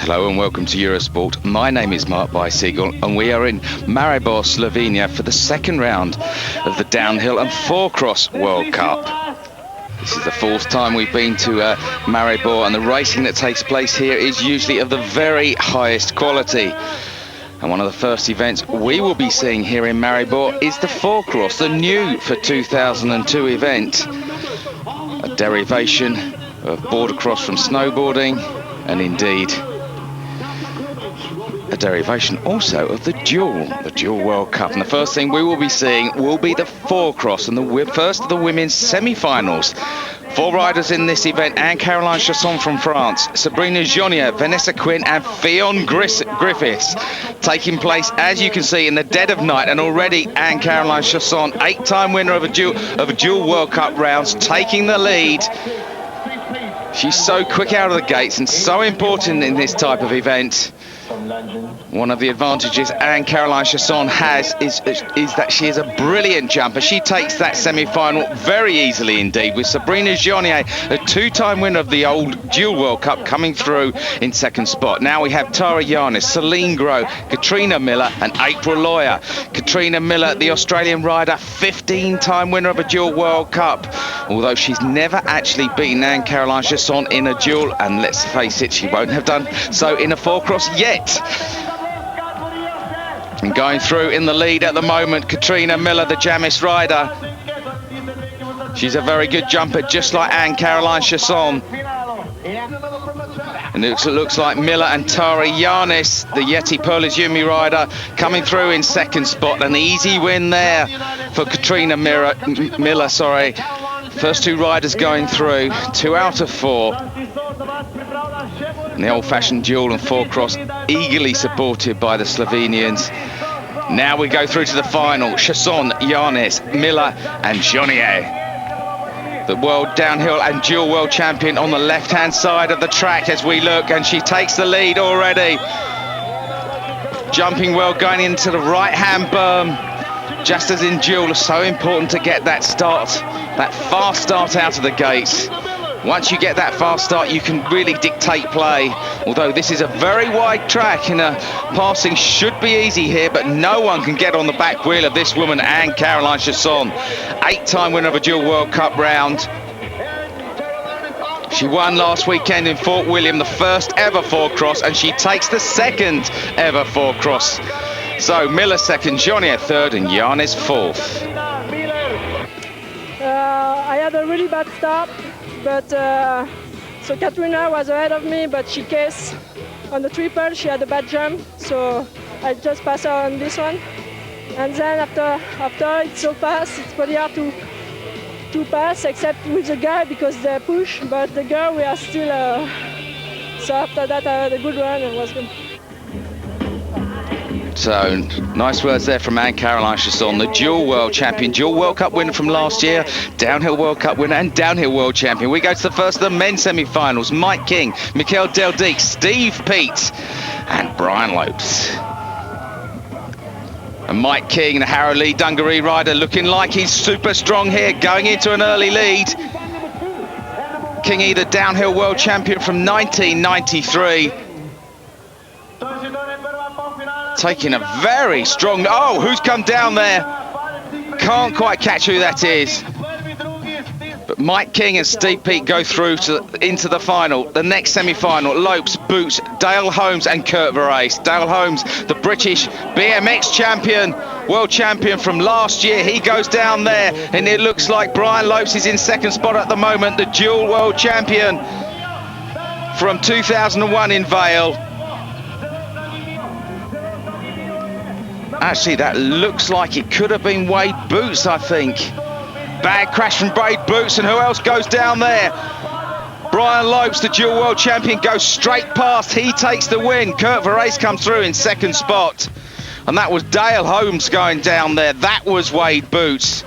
Hello and welcome to Eurosport. My name is Mark Bicycle and we are in Maribor, Slovenia for the second round of the Downhill and Four-Cross World Cup. This is the fourth time we've been to Maribor, and the racing that takes place here is usually of the very highest quality. And one of the first events we will be seeing here in Maribor is the Four-Cross, the new for 2002 event. A derivation of border cross from snowboarding, and indeed a derivation also of the dual World Cup. And the first thing we will be seeing will be the Four-Cross and the first of the women's semi-finals. Four riders in this event: Anne-Caroline Chasson from France, Sabrina Jounier, Vanessa Quinn and Fionn Griffiths, taking place, as you can see, in the dead of night. And already Anne-Caroline Chasson, 8-time winner of a dual World Cup rounds, taking the lead. She's so quick out of the gates and so important in this type of event. One of the advantages Anne-Caroline Chasson has is that she is a brilliant jumper. She takes that semi-final very easily indeed, with Sabrina Jounier, a 2-time winner of the old dual World Cup, coming through in second spot. Now we have Tara Yarnis, Celine Groh, Katrina Miller and April Lawyer. Katrina Miller, the Australian rider, 15-time winner of a dual World Cup, although she's never actually beaten Anne-Caroline Chasson in a dual, and let's face it, she won't have done so in a Four-Cross yet. And going through in the lead at the moment, Katrina Miller, the Jamis rider. She's a very good jumper, just like Anne-Caroline Chasson. And it looks like Miller and Tara Yarnis, the Yeti Perlizumi rider, coming through in second spot. An easy win there for Katrina Miller. First two riders going through, 2 out of 4. And the old-fashioned dual and Four-Cross eagerly supported by the Slovenians. Now we go through to the final: Chasson, Yarnis, Miller and Jounier. The world downhill and dual world champion on the left-hand side of the track as we look, and she takes the lead already. Jumping well, going into the right-hand berm. Just as in dual, so important to get that start, that fast start out of the gates. Once you get that fast start, you can really dictate play. Although this is a very wide track and passing should be easy here, but no one can get on the back wheel of this woman, Anne-Caroline Chasson, 8-time winner of a dual World Cup round. She won last weekend in Fort William, the first ever Four-Cross, and she takes the second ever Four-Cross. So Miller second, Jounier third and Yarnis fourth. I had a really bad start, but so Katrina was ahead of me, but she cased on the triple. She had a bad jump, so I just passed her on this one. And then after it's so fast, it's pretty hard to pass, except with the guy because they push. But the girl, we are still. So after that, I had a good run and was good. So, nice words there from Anne-Caroline Chasson, the dual world champion, dual World Cup winner from last year, downhill World Cup winner and downhill world champion. We go to the first of the men's semi-finals: Mike King, Michael Deldick, Steve Peat and Brian Lopes. And Mike King, the Harrow-Lee Dungaree rider, looking like he's super strong here, going into an early lead. Kingy, the downhill world champion from 1993. Taking a very strong... Oh, who's come down there? Can't quite catch who that is. But Mike King and Steve Peat go through into the final, the next semi-final. Lopes, Boots, Dale Holmes and Kurt Verrees. Dale Holmes, the British BMX champion, world champion from last year. He goes down there, and it looks like Brian Lopes is in second spot at the moment, the dual world champion from 2001 in Vale. Actually, that looks like it could have been Wade Boots, I think. Bad crash from Wade Boots, and who else goes down there? Brian Lopes, the dual world champion, goes straight past. He takes the win. Kurt Verrees comes through in second spot. And that was Dale Holmes going down there. That was Wade Boots.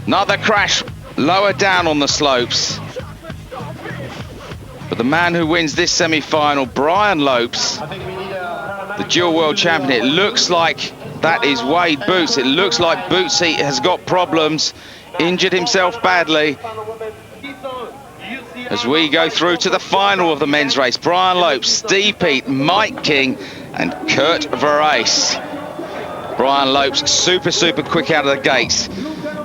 Another crash lower down on the slopes. But the man who wins this semi-final, Brian Lopes, the dual world champion, it looks like that is Wade Boots. It looks like Bootsy has got problems, injured himself badly. as we go through to the final of the men's race. Brian Lopes, Steve Peat, Mike King and Kurt Verrees. Brian Lopes super quick out of the gates.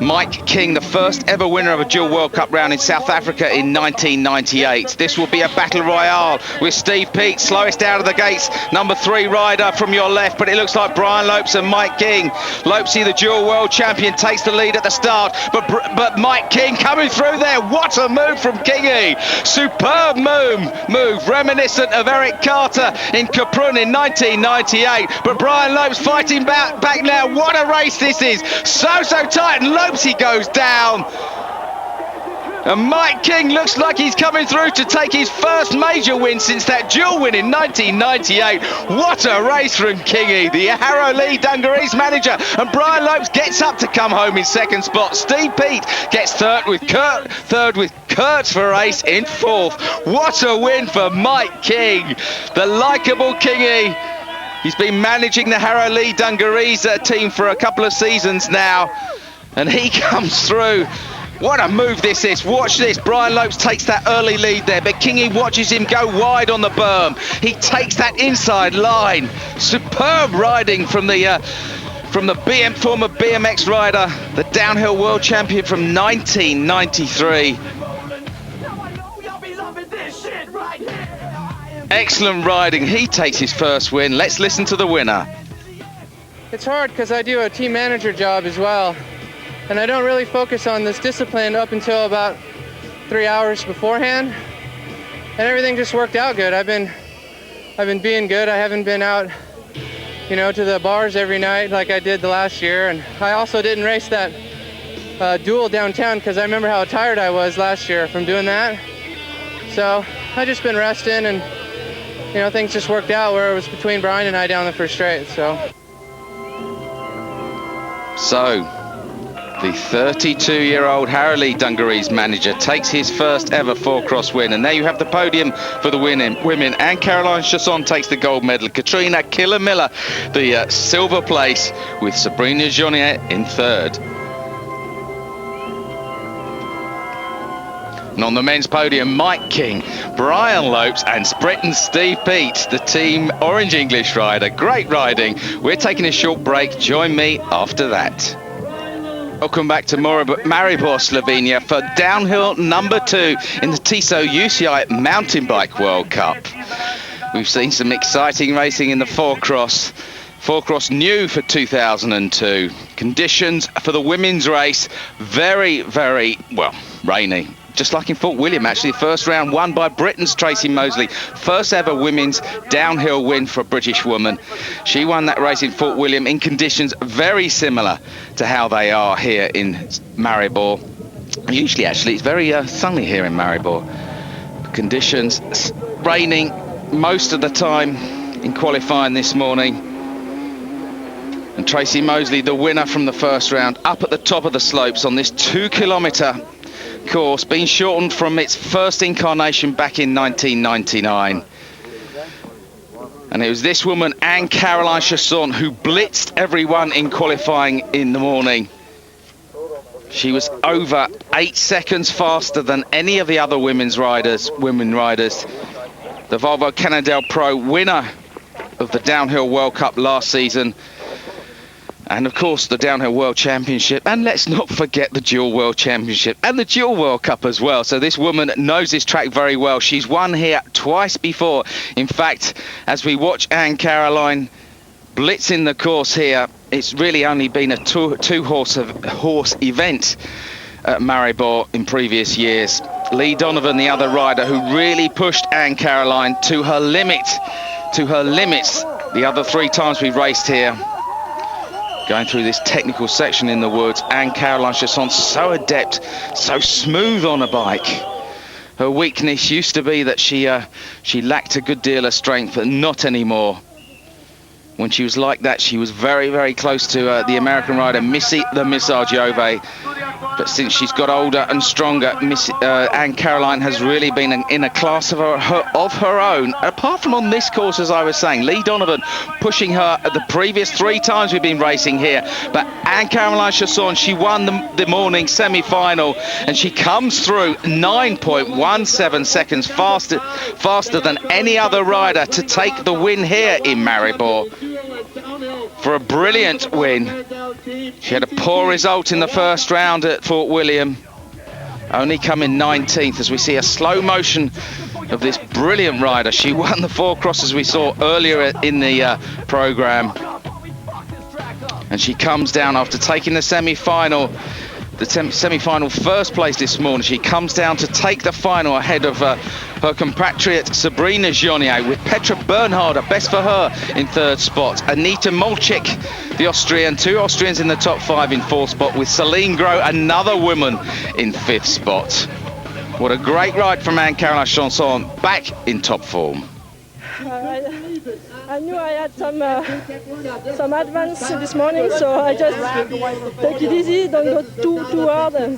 Mike King, the first ever winner of a dual World Cup round in South Africa in 1998. This will be a battle royale with Steve Peat, slowest out of the gates, number 3 rider from your left, but it looks like Brian Lopes and Mike King. Lopesy, the dual world champion, takes the lead at the start, but Mike King coming through there. What a move from Kingy. Superb move, reminiscent of Eric Carter in Kaprun in 1998, but Brian Lopes fighting back now. What a race this is. So tight, and Lopesy goes down. And Mike King looks like he's coming through to take his first major win since that dual win in 1998. What a race from Kingy, the Harrow Lee Dungarees manager. And Brian Lopes gets up to come home in second spot. Steve Peat gets third with Kurt Verrees in fourth. What a win for Mike King, the likeable Kingy. He's been managing the Harrow Lee Dungarees team for a couple of seasons now, and he comes through. What a move this is. Watch this. Brian Lopes takes that early lead there, but Kingy watches him go wide on the berm. He takes that inside line. Superb riding from the former BMX rider, the downhill world champion from 1993. Excellent riding. He takes his first win. Let's listen to the winner. It's hard because I do a team manager job as well, and I don't really focus on this discipline up until about 3 hours beforehand, and everything just worked out good. I've been being good. I haven't been out, to the bars every night like I did the last year, and I also didn't race that duel downtown because I remember how tired I was last year from doing that. So I just been resting, and things just worked out where it was between Brian and I down the first straight. So the 32-year-old Harrow Lee Dungarees manager takes his first ever 4-cross win, and there you have the podium for the women. And Caroline Chasson takes the gold medal. Katrina Killer-Miller the silver place, with Sabrina Joniet in third. And on the men's podium, Mike King, Brian Lopes and Britain's Steve Peat, the team Orange English rider. Great riding. We're taking a short break. Join me after that. Welcome back to Maribor, Slovenia for downhill number 2 in the TISO UCI Mountain Bike World Cup. We've seen some exciting racing in the 4-cross. 4-cross new for 2002. Conditions for the women's race, very, rainy. Just like in Fort William, actually. First round won by Britain's Tracy Mosley. First ever women's downhill win for a British woman. She won that race in Fort William in conditions very similar to how they are here in Maribor. Usually, actually, it's very sunny here in Maribor. Conditions raining most of the time in qualifying this morning. And Tracy Mosley, the winner from the first round, up at the top of the slopes on this 2-kilometre course, being shortened from its first incarnation back in 1999. And it was this woman, Anne-Caroline Chasson, who blitzed everyone in qualifying in the morning. She was over 8 seconds faster than any of the other women riders. The Volvo Cannondale Pro winner of the Downhill World Cup last season. And of course the Downhill World Championship, and let's not forget the Dual World Championship and the Dual World Cup as well. So this woman knows this track very well. She's won here twice before. In fact, as we watch Anne-Caroline blitzing the course here, it's really only been a two-horse event at Maribor in previous years. Lee Donovan, the other rider, who really pushed Anne-Caroline to her limits the other 3 times we raced here. Going through this technical section in the woods, Anne-Caroline Chasson, so adept, so smooth on a bike. Her weakness used to be that she lacked a good deal of strength, but not anymore. When she was like that, she was very, very close to the American rider Missy the Missile Giove. But since she's got older and stronger, Anne-Caroline has really been in a class of her own. Apart from on this course, as I was saying, Lee Donovan pushing her at the previous 3 times we've been racing here. But Anne-Caroline Chasson, she won the morning semi-final, and she comes through 9.17 seconds faster than any other rider to take the win here in Maribor. For a brilliant win. She had a poor result in the first round at Fort William, only coming 19th, as we see a slow motion of this brilliant rider. She won the 4 crosses we saw earlier in the programme, and she comes down after taking the semi-final. The semi-final first place this morning. She comes down to take the final ahead of her compatriot Sabrina Jounier, with Petra Bernharder, best for her, in 3rd spot. Anita Molchik, the Austrian, 2 Austrians in the top 5 in 4th spot, with Celine Gros, another woman, in 5th spot. What a great ride from Anne-Caroline Chasson, back in top form. I knew I had some advance this morning, so I just take it easy, don't go too hard, and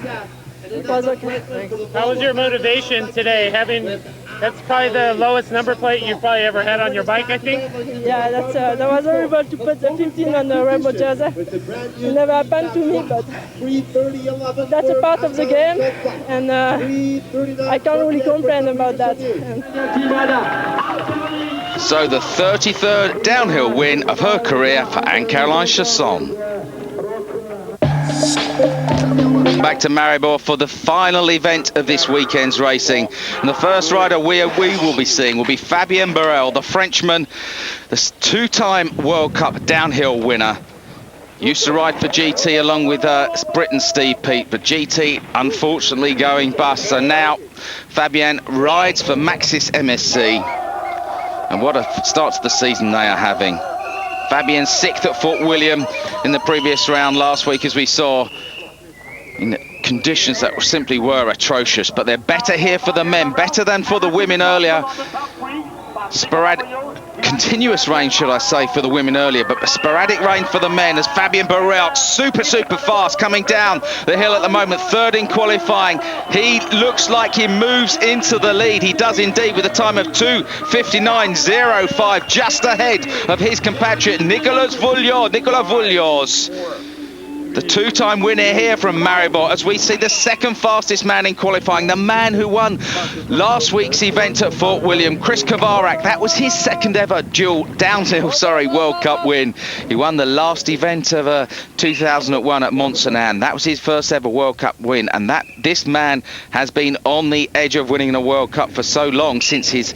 it was okay. How was your motivation today? That's probably the lowest number plate you've probably ever had on your bike, I think. Yeah, that was horrible to put the 15 on the rainbow jersey. It never happened to me, but that's a part of the game, and I can't really complain about that. So the 33rd downhill win of her career for Anne-Caroline Chasson. Back to Maribor for the final event of this weekend's racing. And the first rider we will be seeing will be Fabienne Barrel, the Frenchman, the 2-time World Cup downhill winner. Used to ride for GT along with Britain Steve Peat, but GT unfortunately going bust. So now Fabienne rides for Maxis MSC. And what a start to the season they are having. Fabienne 6th at Fort William in the previous round last week, as we saw, in conditions that simply were atrocious. But they're better here for the men, better than for the women earlier. Continuous rain, should I say, for the women earlier, but sporadic rain for the men, as Fabienne Barrel, super fast, coming down the hill at the moment, 3rd in qualifying. He looks like he moves into the lead. He does indeed, with a time of 2:59.05, just ahead of his compatriot Nicolas Voulios. The 2-time winner here from Maribor, as we see the 2nd fastest man in qualifying, the man who won last week's event at Fort William, Chris Kovarak. That was his 2nd ever downhill World Cup win. He won the last event of 2001 at Mont-Saint-Anne. That was his 1st ever World Cup win, and this man has been on the edge of winning the World Cup for so long, since his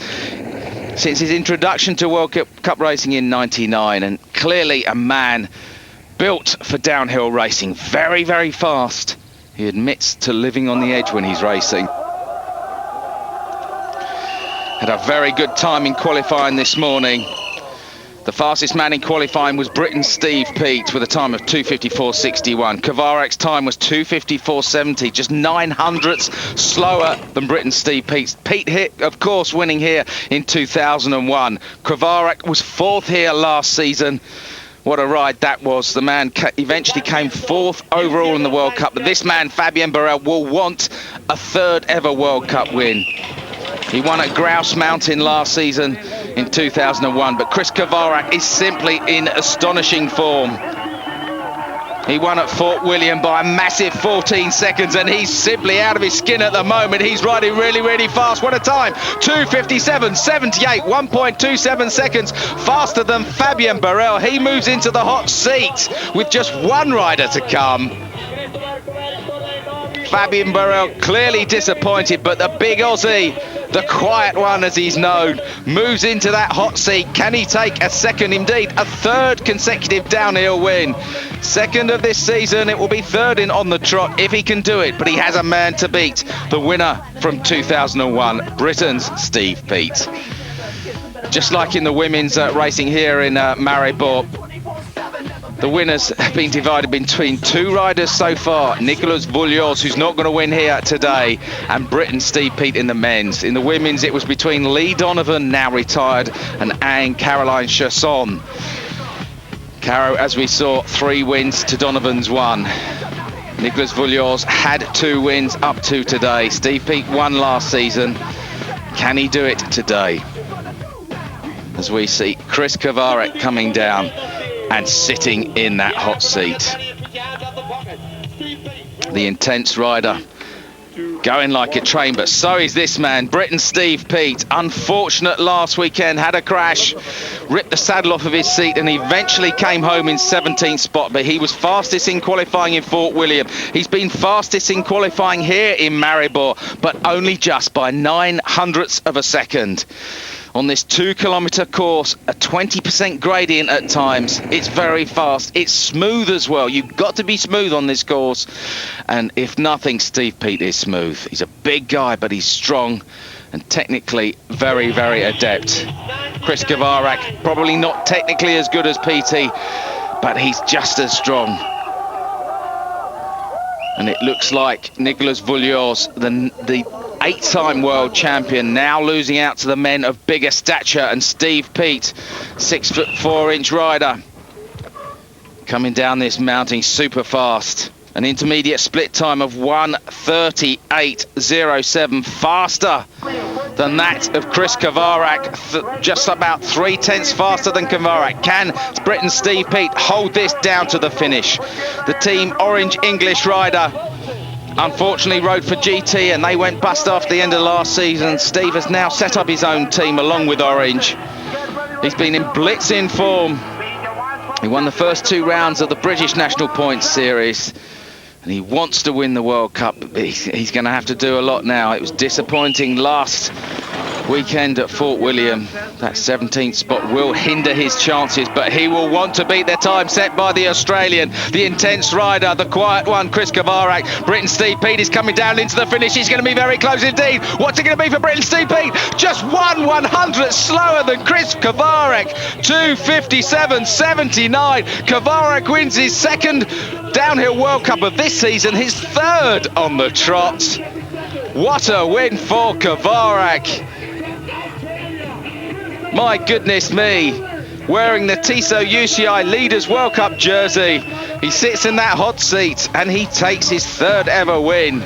introduction to World Cup racing in '99, and clearly a man built for downhill racing. Very, very fast. He admits to living on the edge when he's racing. Had a very good time in qualifying this morning. The fastest man in qualifying was Britain Steve Peat, with a time of 2:54.61. Kovarak's time was 2:54.70, just 900ths slower than Britain Steve Peat. Peat hit, of course, winning here in 2001. Kovarak was 4th here last season. What a ride that was. The man eventually came 4th overall in the World Cup. But this man, Fabienne Barrel, will want a 3rd ever World Cup win. He won at Grouse Mountain last season in 2001. But Chris Kovarak is simply in astonishing form. He won at Fort William by a massive 14 seconds, and he's simply out of his skin at the moment. He's riding really, really fast. What a time. 2:57.78, 1.27 seconds faster than Fabienne Barrel. He moves into the hot seat with just one rider to come. Fabienne Barrel clearly disappointed, but the big Aussie, the quiet one as he's known, moves into that hot seat. Can he take a 2nd, indeed a 3rd consecutive downhill win? 2nd of this season. It will be 3rd in on the trot if he can do it, but he has a man to beat, the winner from 2001, Britain's Steve Peat. Just like in the women's racing here in Maribor, the winners have been divided between 2 riders so far. Nicolas Voulios, who's not going to win here today, and Britain Steve Peat in the men's. In the women's, it was between Lee Donovan, now retired, and Anne-Caroline Chasson. Caro, as we saw, 3 wins to Donovan's 1. Nicolas Vullios had 2 wins up to today. Steve Peat won last season. Can he do it today? As we see Chris Kovarek coming down and sitting in that hot seat. The intense rider going like a train, but so is this man, Britain Steve Peat. Unfortunate last weekend, had a crash, ripped the saddle off of his seat and eventually came home in 17th spot, but he was fastest in qualifying in Fort William. He's been fastest in qualifying here in Maribor, but only just by 900ths of a second. On this 2-kilometre course, a 20% gradient at times. It's very fast. It's smooth as well. You've got to be smooth on this course. And if nothing, Steve Peat is smooth. He's a big guy, but he's strong and technically very, very adept. Chris Kovarek, probably not technically as good as PT, but he's just as strong. And it looks like Nicolas Vullios, the 8-time world champion, now losing out to the men of bigger stature, and Steve Peat, 6'4" rider, coming down this mountain super fast. An intermediate split time of 1:38.07, faster than that of Chris Kovarek, just about 3/10 faster than Kovarek. Can Britain Steve Peat hold this down to the finish? The team Orange English rider unfortunately rode for GT and they went bust after the end of last season. Steve has now set up his own team along with Orange. He's been in blitzing form. He won the first 2 rounds of the British National Points Series and he wants to win the World Cup. He's going to have to do a lot now. It was disappointing last weekend at Fort William. That 17th spot will hinder his chances, but he will want to beat their time set by the Australian, the intense rider, the quiet one, Chris Kovarek. Britain Steve Peat is coming down into the finish. He's going to be very close indeed. What's it going to be for Britain Steve Peat? Just 1/100th slower than Chris Kovarek. 2:57.79. Kovarek wins his 2nd downhill World Cup of this season, his 3rd on the trot. What a win for Kovarek. My goodness me, wearing the Tissot UCI Leaders World Cup jersey. He sits in that hot seat and he takes his 3rd ever win.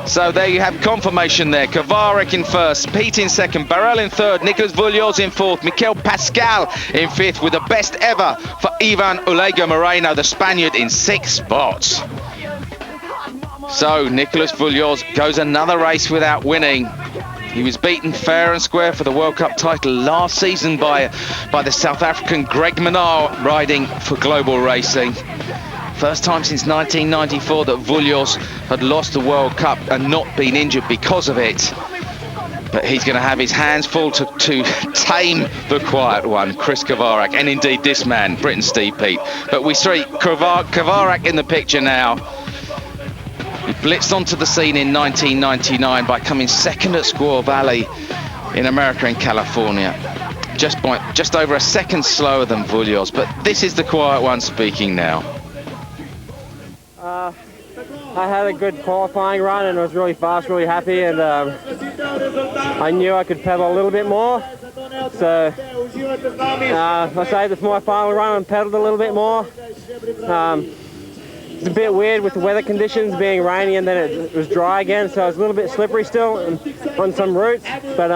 So there you have confirmation there. Kovarek in 1st, Peat in 2nd, Barrel in 3rd, Nicolas Vullios in 4th, Mikel Pascal in 5th, with the best ever for Ivan Ulega Moreno, the Spaniard, in 6th spots. So Nicolas Vullios goes another race without winning. He was beaten fair and square for the World Cup title last season by the South African Greg Minnaar, riding for Global Racing. First time since 1994 that Vullios had lost the World Cup and not been injured because of it. But he's going to have his hands full to tame the quiet one, Chris Kovarek, and indeed this man, Britain Steve Peat. But we see Kovarek in the picture now. He blitzed onto the scene in 1999 by coming 2nd at Squaw Valley in America and California. Just over a second slower than Vullios, but this is the quiet one speaking now. I had a good qualifying run and I was really fast, really happy, and I knew I could pedal a little bit more. So I saved it for my final run and pedaled a little bit more. It's a bit weird with the weather conditions being rainy and then it was dry again, so it was a little bit slippery still on some routes, but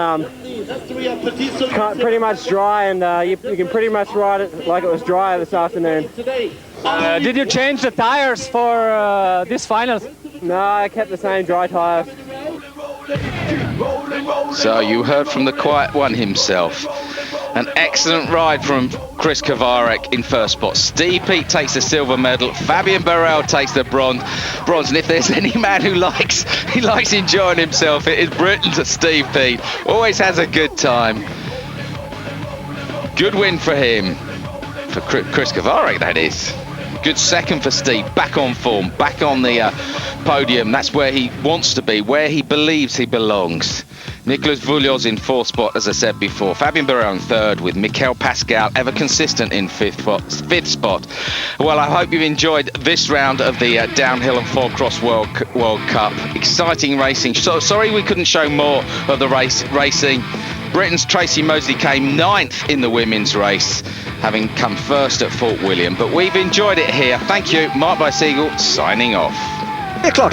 pretty much dry, and you can pretty much ride it like it was dry this afternoon. Did you change the tires for this finals? No, I kept the same dry tires. So you heard from the quiet one himself. An excellent ride from Chris Kovarek in 1st spot. Steve Peat takes the silver medal. Fabian Barrel takes the bronze. And if there's any man who likes enjoying himself, it is Britain's Steve Peat. Always has a good time. Good win for him. For Chris Kovarek, that is. Good 2nd for Steve. Back on form. Back on the podium. That's where he wants to be. Where he believes he belongs. Nicolas Vullios in 4th spot, as I said before. Fabian Barrel in 3rd, with Mikel Pascal ever consistent in 5th spot. Well, I hope you've enjoyed this round of the Downhill and 4-Cross World Cup. Exciting racing. So sorry we couldn't show more of the racing. Britain's Tracy Mosley came 9th in the women's race, having come first at Fort William. But we've enjoyed it here. Thank you. Mark By Siegel signing off. 3 o'clock.